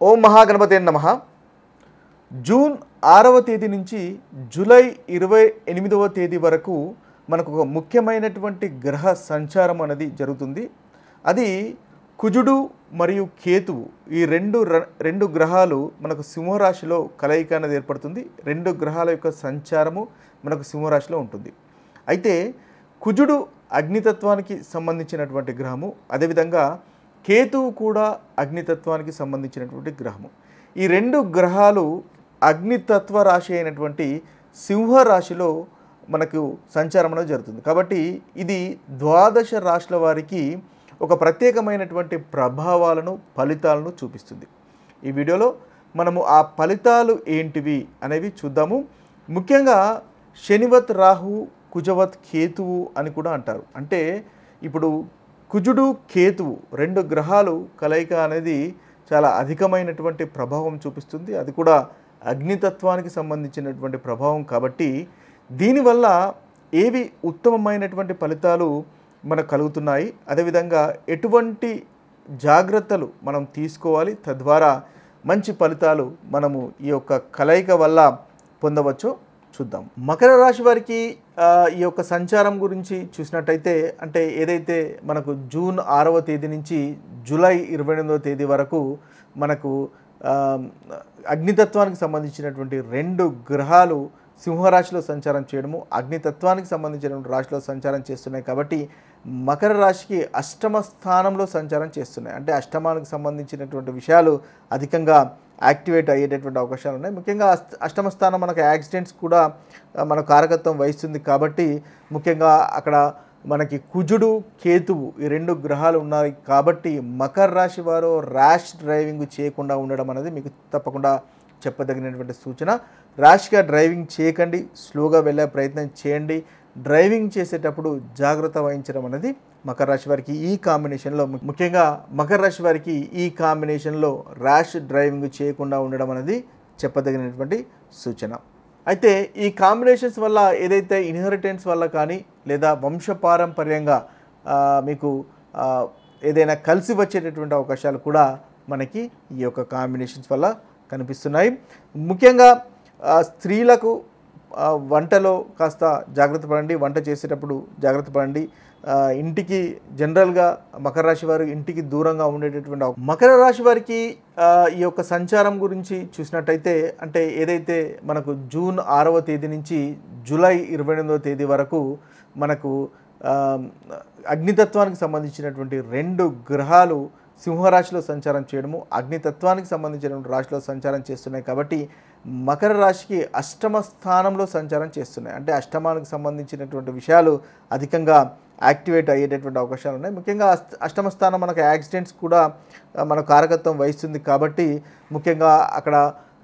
ఓం మహాగణపతే నమః. జూన్ 6వ తేదీ నుంచి జూలై 28వ తేదీ వరకు మనకు ఒక ముఖ్యమైనటువంటి గ్రహ సంచారం అనేది జరుగుతుంది. అది కుజుడు మరియు కేతువు ఈ రెండు గ్రహాలు మనకు సింహరాశిలో కలయిక అనేది ఏర్పడుతుంది. రెండు గ్రహాల యొక్క సంచారము మనకు సింహరాశిలో ఉంటుంది. అయితే కుజుడు అగ్నితత్వానికి సంబంధించినటువంటి గ్రహము, అదేవిధంగా కేతువు కూడా అగ్నితత్వానికి సంబంధించినటువంటి గ్రహము. ఈ రెండు గ్రహాలు అగ్నితత్వ రాశి అయినటువంటి సింహరాశిలో మనకు సంచారం అనేది జరుగుతుంది. కాబట్టి ఇది ద్వాదశ రాశుల వారికి ఒక ప్రత్యేకమైనటువంటి ప్రభావాలను, ఫలితాలను చూపిస్తుంది. ఈ వీడియోలో మనము ఆ ఫలితాలు ఏంటివి అనేవి చూద్దాము. ముఖ్యంగా శనివత్ రాహు, కుజవత్ కేతువు అని కూడా అంటారు. అంటే ఇప్పుడు కుజుడు కేతువు రెండు గ్రహాలు కలయిక అనేది చాలా అధికమైనటువంటి ప్రభావం చూపిస్తుంది. అది కూడా అగ్నితత్వానికి సంబంధించినటువంటి ప్రభావం. కాబట్టి దీనివల్ల ఏవి ఉత్తమమైనటువంటి ఫలితాలు మనకు కలుగుతున్నాయి, అదేవిధంగా ఎటువంటి జాగ్రత్తలు మనం తీసుకోవాలి, తద్వారా మంచి ఫలితాలు మనము ఈ యొక్క కలయిక వల్ల పొందవచ్చో చూద్దాం. మకర రాశి వారికి ఈ యొక్క సంచారం గురించి చూసినట్టయితే, అంటే ఏదైతే మనకు జూన్ 6వ తేదీ నుంచి జూలై 28వ తేదీ వరకు మనకు అగ్నితత్వానికి సంబంధించినటువంటి రెండు గ్రహాలు సింహరాశిలో సంచారం చేయడము, అగ్నితత్వానికి సంబంధించినటువంటి రాశిలో సంచారం చేస్తున్నాయి. కాబట్టి మకర రాశికి అష్టమ స్థానంలో సంచారం చేస్తున్నాయి. అంటే అష్టమానికి సంబంధించినటువంటి విషయాలు అధికంగా యాక్టివేట్ అయ్యేటటువంటి అవకాశాలు ఉన్నాయి. ముఖ్యంగా అష్టమ స్థానం మనకు యాక్సిడెంట్స్ కూడా మన కారకత్వం వహిస్తుంది. కాబట్టి ముఖ్యంగా అక్కడ మనకి కుజుడు కేతువు ఈ రెండు గ్రహాలు ఉన్నాయి. కాబట్టి మకర రాశి వారు ర్యాష్ డ్రైవింగ్ చేయకుండా ఉండడం అనేది మీకు తప్పకుండా చెప్పదగినటువంటి సూచన. ర్యాష్గా డ్రైవింగ్ చేయకండి, స్లోగా వెళ్ళే ప్రయత్నం చేయండి. డ్రైవింగ్ చేసేటప్పుడు జాగ్రత్త వహించడం అనేది మకర రాశి వారికి ఈ కాంబినేషన్లో, ముఖ్యంగా మకర రాశి వారికి ఈ కాంబినేషన్లో ర్యాష్ డ్రైవింగ్ చేయకుండా ఉండడం అనేది చెప్పదగినటువంటి సూచన. అయితే ఈ కాంబినేషన్స్ వల్ల ఏదైతే ఇన్హెరిటెన్స్ వల్ల కానీ లేదా వంశపారంపర్యంగా మీకు ఏదైనా కలిసి వచ్చేటటువంటి అవకాశాలు కూడా మనకి ఈ యొక్క కాంబినేషన్స్ వల్ల కనిపిస్తున్నాయి. ముఖ్యంగా స్త్రీలకు వంటలో కాస్త జాగ్రత్త పడండి, వంట చేసేటప్పుడు జాగ్రత్త పడండి. ఇంటికి జనరల్గా మకర రాశి వారు ఇంటికి దూరంగా ఉండేటటువంటి మకర రాశి వారికి ఈ యొక్క సంచారం గురించి చూసినట్టయితే, అంటే ఏదైతే మనకు జూన్ 6వ తేదీ నుంచి జూలై 28వ తేదీ వరకు మనకు అగ్నితత్వానికి సంబంధించినటువంటి రెండు గ్రహాలు సింహరాశిలో సంచారం చేయడము, అగ్నితత్వానికి సంబంధించినటువంటి రాశిలో సంచారం చేస్తున్నాయి. కాబట్టి మకర రాశికి అష్టమ స్థానంలో సంచారం చేస్తున్నాయి. అంటే అష్టమానికి సంబంధించినటువంటి విషయాలు అధికంగా యాక్టివేట్ అయ్యేటటువంటి అవకాశాలు ఉన్నాయి. ముఖ్యంగా అష్టమ స్థానం మనకు యాక్సిడెంట్స్ కూడా మన కారకత్వం వహిస్తుంది. కాబట్టి ముఖ్యంగా అక్కడ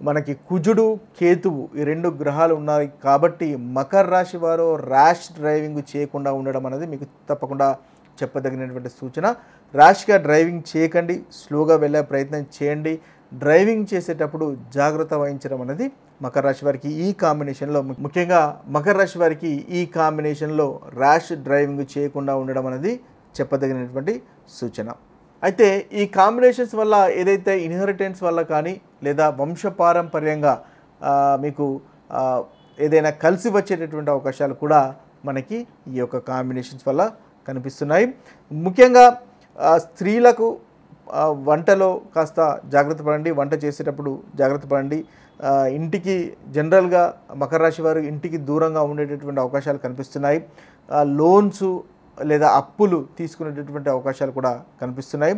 మనకి కుజుడు కేతువు ఈ రెండు గ్రహాలు ఉన్నాయి. కాబట్టి మకర రాశి వారు ర్యాష్ డ్రైవింగ్ చేయకుండా ఉండడం అనేది మీకు తప్పకుండా చెప్పదగినటువంటి సూచన. ర్యాష్గా డ్రైవింగ్ చేయకండి, స్లోగా వెళ్ళే ప్రయత్నం చేయండి. డ్రైవింగ్ చేసేటప్పుడు జాగ్రత్త వహించడం అనేది మకర రాశి వారికి ఈ కాంబినేషన్లో, ముఖ్యంగా మకర రాశి వారికి ఈ కాంబినేషన్లో ర్యాష్ డ్రైవింగ్ చేయకుండా ఉండడం అనేది చెప్పదగినటువంటి సూచన. అయితే ఈ కాంబినేషన్స్ వల్ల ఏదైతే ఇన్హెరిటెన్స్ వల్ల కానీ లేదా వంశపారంపర్యంగా మీకు ఏదైనా కలిసి వచ్చేటటువంటి అవకాశాలు కూడా మనకి ఈ యొక్క కాంబినేషన్స్ వల్ల కనిపిస్తున్నాయి. ముఖ్యంగా స్త్రీలకు వంటలో కాస్త జాగ్రత్త పడండి, వంట చేసేటప్పుడు జాగ్రత్త పడండి. ఇంటికి జనరల్గా మకర రాశి వారు ఇంటికి దూరంగా ఉండేటటువంటి అవకాశాలు కనిపిస్తున్నాయి. లోన్స్ లేదా అప్పులు తీసుకునేటటువంటి అవకాశాలు కూడా కనిపిస్తున్నాయి.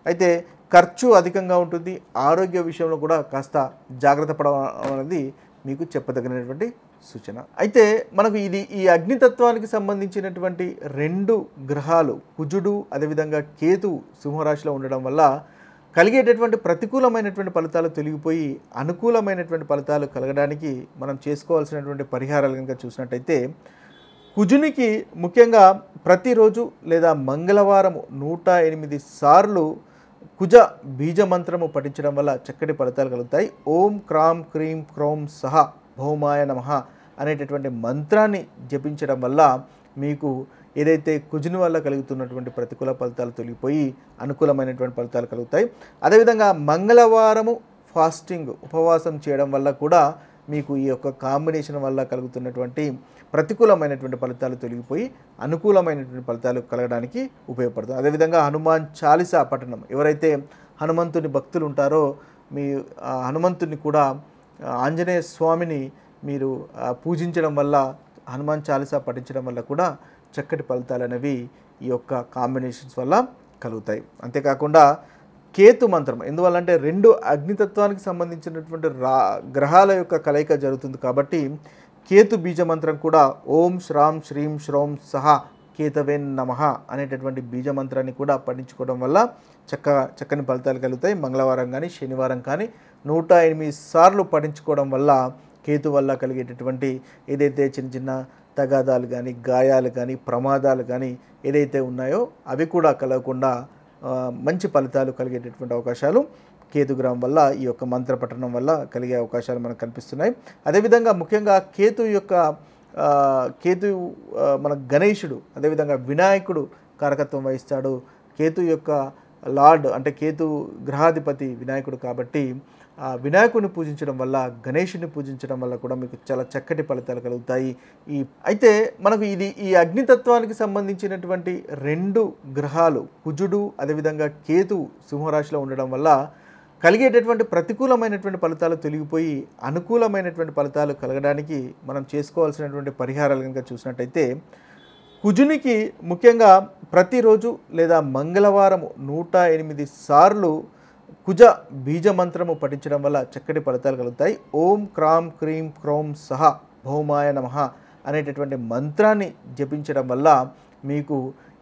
అయితే ఖర్చు అధికంగా ఉంటుంది. ఆరోగ్య విషయంలో కూడా కాస్త జాగ్రత్త పడడం అనేది మీకు చెప్పదగినటువంటి సూచన. అయితే మనకు ఈ అగ్నితత్వానికి సంబంధించినటువంటి రెండు గ్రహాలు కుజుడు అదేవిధంగా కేతువు సింహరాశిలో ఉండడం వల్ల కలిగేటటువంటి ప్రతికూలమైనటువంటి ఫలితాలు తొలగిపోయి అనుకూలమైనటువంటి ఫలితాలు కలగడానికి మనం చేసుకోవాల్సినటువంటి పరిహారాలు కనుక చూసినట్టయితే, కుజునికి ముఖ్యంగా ప్రతిరోజు లేదా మంగళవారం 108 సార్లు కుజ బీజ మంత్రము పఠించడం వల్ల చక్కటి ఫలితాలు కలుగుతాయి. ఓం క్రాం క్రీం క్రౌం సహ భౌమాయ నమః అనేటటువంటి మంత్రాన్ని జపించడం వల్ల మీకు ఏదైతే కుజుని వల్ల కలుగుతున్నటువంటి ప్రతికూల ఫలితాలు తొలగిపోయి అనుకూలమైనటువంటి ఫలితాలు కలుగుతాయి. అదేవిధంగా మంగళవారము ఫాస్టింగ్ ఉపవాసం చేయడం వల్ల కూడా మీకు ఈ యొక్క కాంబినేషన్ వల్ల కలుగుతున్నటువంటి ప్రతికూలమైనటువంటి ఫలితాలు తొలగిపోయి అనుకూలమైనటువంటి ఫలితాలు కలగడానికి ఉపయోగపడుతుంది. అదేవిధంగా హనుమాన్ చాలీసా పఠనం, ఎవరైతే హనుమంతుని భక్తులు ఉంటారో మీ హనుమంతుని కూడా ఆంజనేయ స్వామిని మీరు పూజించడం వల్ల, హనుమాన్ చాలీసా పఠించడం వల్ల కూడా చక్కటి ఫలితాలు అనేవి ఈ యొక్క కాంబినేషన్స్ వల్ల కలుగుతాయి. అంతేకాకుండా కేతు మంత్రం, ఎందువల్లంటే 2 అగ్నితత్వానికి సంబంధించినటువంటి గ్రహాల యొక్క కలయిక జరుగుతుంది కాబట్టి కేతు బీజ మంత్రం కూడా ఓం శ్రాం శ్రీం శ్రౌం సహ కేతవే నమః అనేటటువంటి బీజ మంత్రాన్ని కూడా పఠించుకోవడం వల్ల చక్కని ఫలితాలు కలుగుతాయి. మంగళవారం కానీ శనివారం కానీ 108 సార్లు పఠించుకోవడం వల్ల కేతు వల్ల కలిగేటటువంటి ఏదైతే చిన్న చిన్న తగాదాలు కానీ, గాయాలు కానీ, ప్రమాదాలు కానీ ఏదైతే ఉన్నాయో అవి కూడా కలగకుండా మంచి ఫలితాలు కలిగేటటువంటి అవకాశాలు కేతుగ్రహం వల్ల, ఈ యొక్క మంత్ర పఠనం వల్ల కలిగే అవకాశాలు మనకు కనిపిస్తున్నాయి. అదేవిధంగా ముఖ్యంగా కేతు మన గణేశుడు, అదేవిధంగా వినాయకుడు కారకత్వం వహిస్తాడు. కేతు యొక్క లార్డ్ అంటే కేతు గ్రహాధిపతి వినాయకుడు కాబట్టి వినాయకుడిని పూజించడం వల్ల, గణేశుని పూజించడం వల్ల కూడా మీకు చాలా చక్కటి ఫలితాలు కలుగుతాయి. అయితే మనకు ఈ అగ్నితత్వానికి సంబంధించినటువంటి 2 గ్రహాలు కుజుడు అదేవిధంగా కేతు సింహరాశిలో ఉండడం వల్ల కలిగేటటువంటి ప్రతికూలమైనటువంటి ఫలితాలు తొలగిపోయి అనుకూలమైనటువంటి ఫలితాలు కలగడానికి మనం చేసుకోవాల్సినటువంటి పరిహారాలు కనుక చూసినట్టయితే, కుజునికి ముఖ్యంగా ప్రతిరోజు లేదా మంగళవారం 108 సార్లు కుజ బీజ మంత్రము పఠించడం వల్ల చక్కటి ఫలితాలు కలుగుతాయి. ఓం క్రాం క్రీం క్రౌం సహ భౌమాయ నమః అనేటటువంటి మంత్రాన్ని జపించడం వల్ల మీకు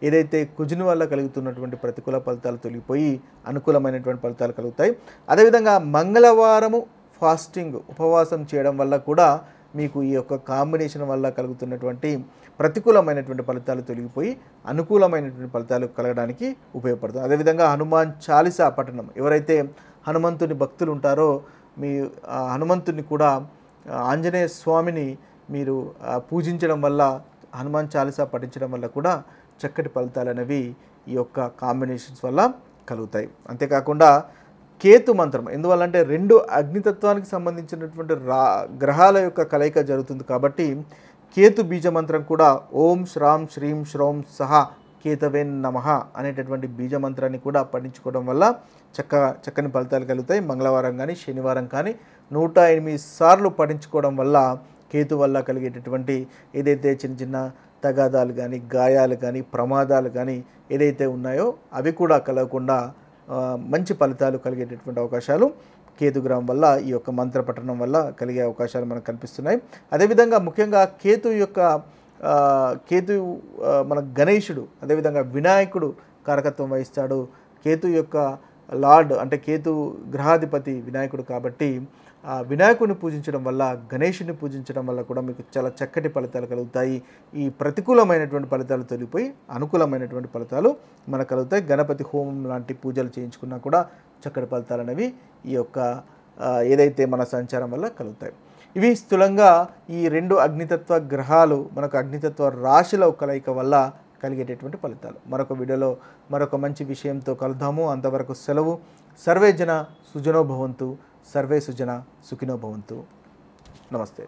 ఏదైతే కుజుని వల్ల కలుగుతున్నటువంటి ప్రతికూల ఫలితాలు తొలగిపోయి అనుకూలమైనటువంటి ఫలితాలు కలుగుతాయి. అదేవిధంగా మంగళవారము ఫాస్టింగ్ ఉపవాసం చేయడం వల్ల కూడా మీకు ఈ యొక్క కాంబినేషన్ వల్ల కలుగుతున్నటువంటి ప్రతికూలమైనటువంటి ఫలితాలు తొలగిపోయి అనుకూలమైనటువంటి ఫలితాలు కలగడానికి ఉపయోగపడుతుంది. అదేవిధంగా హనుమాన్ చాలీసా పఠనం, ఎవరైతే హనుమంతుని భక్తులు ఉంటారో మీ హనుమంతుని కూడా ఆంజనేయ స్వామిని మీరు పూజించడం వల్ల, హనుమాన్ చాలీసా పఠించడం వల్ల కూడా చక్కటి ఫలితాలు అనేవి ఈ యొక్క కాంబినేషన్స్ వల్ల కలుగుతాయి. అంతేకాకుండా కేతు మంత్రం, ఎందువల్లంటే 2 అగ్నితత్వానికి సంబంధించినటువంటి గ్రహాల యొక్క కలయిక జరుగుతుంది కాబట్టి కేతు బీజ మంత్రం కూడా ఓం శ్రాం శ్రీం శ్రౌం సహ కేతవే నమః అనేటటువంటి బీజ మంత్రాన్ని కూడా పఠించుకోవడం వల్ల చక్కని ఫలితాలు కలుగుతాయి. మంగళవారం కానీ శనివారం కానీ 108 సార్లు పఠించుకోవడం వల్ల కేతు వల్ల కలిగేటటువంటి ఏదైతే చిన్న చిన్న తగాదాలు కానీ, గాయాలు కానీ, ప్రమాదాలు కానీ ఏదైతే ఉన్నాయో అవి కూడా కలగకుండా మంచి ఫలితాలు కలిగేటటువంటి అవకాశాలు కేతుగ్రహం వల్ల, ఈ యొక్క మంత్ర పఠనం వల్ల కలిగే అవకాశాలు మనకు కనిపిస్తున్నాయి. అదేవిధంగా ముఖ్యంగా కేతు మన గణేశుడు, అదేవిధంగా వినాయకుడు కారకత్వం వహిస్తాడు. కేతు యొక్క లార్డ్ అంటే కేతు గ్రహాధిపతి వినాయకుడు కాబట్టి వినాయకుడిని పూజించడం వల్ల, గణేశుని పూజించడం వల్ల కూడా మీకు చాలా చక్కటి ఫలితాలు కలుగుతాయి. ఈ ప్రతికూలమైనటువంటి ఫలితాలు తొలగిపోయి అనుకూలమైనటువంటి ఫలితాలు మనకు కలుగుతాయి. గణపతి హోమం లాంటి పూజలు చేయించుకున్నా కూడా చక్కటి ఫలితాలు అనేవి ఈ యొక్క ఏదైతే మన సంచారం వల్ల కలుగుతాయి. ఇవి స్థూలంగా ఈ 2 అగ్నితత్వ గ్రహాలు మనకు అగ్నితత్వ రాశుల కలయిక వల్ల కలిగేటటువంటి ఫలితాలు. మరొక వీడియోలో మరొక మంచి విషయంతో కలుద్దాము. అంతవరకు సెలవు. సర్వే జన సుజనో భవంతు, సర్వే సుజన సుఖినో భవంతు. నమస్తే.